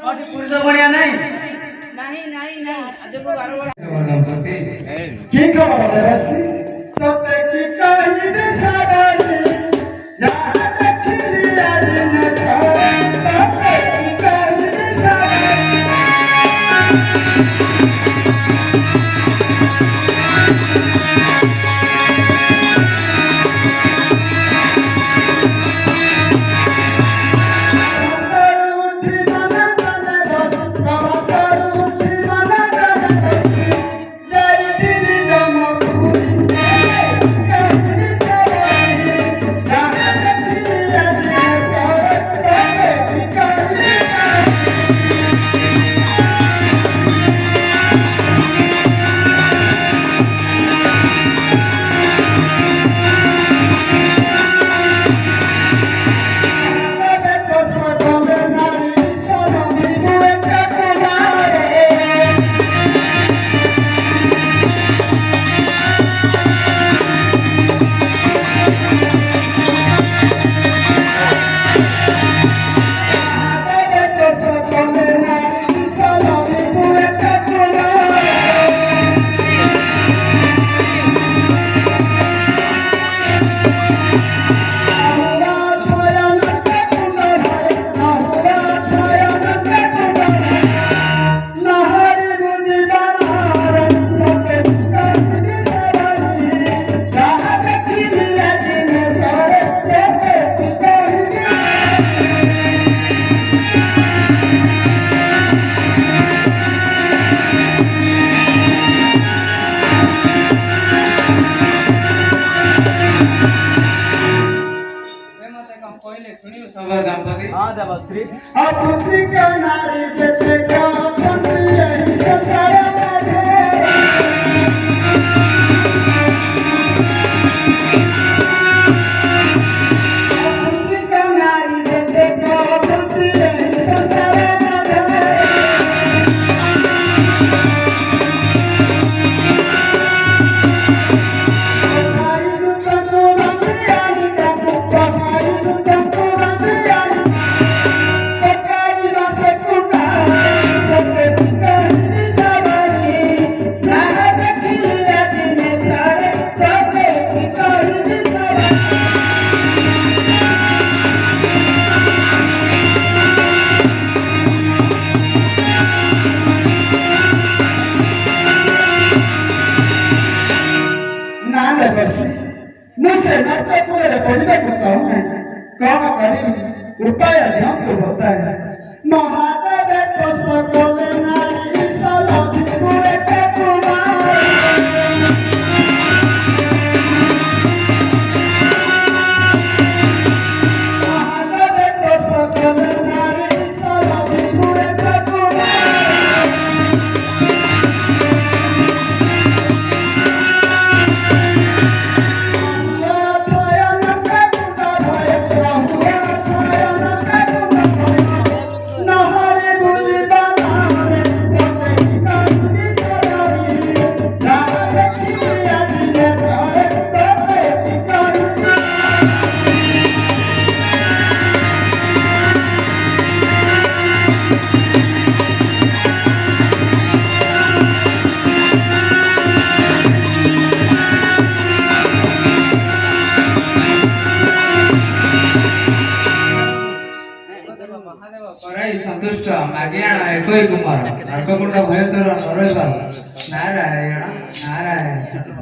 और पुरुष बढ़िया नहीं नहीं नहीं नहीं आज को 12 बार की खबर है बस तो ते की कहीं दे सागरी जहां तक लिया दिन का तो ते की कहीं दे सागरी हाँ देवश्री अब दूसरी का नारी जैसे क्या छंदी यही से सारा मुझसे नाटक पूरे पढ़ने को चाहूँ कौन करी उपाय ध्यान तो होता है महादेव तो सकल नारी सलाम पूरे के कुमार महादेव तो सकल नारी सलाम पूरे के कुमार संतुष्ट मागियाण एकई कुमार नागकुंड भयतर नरेश नारायण नारायण।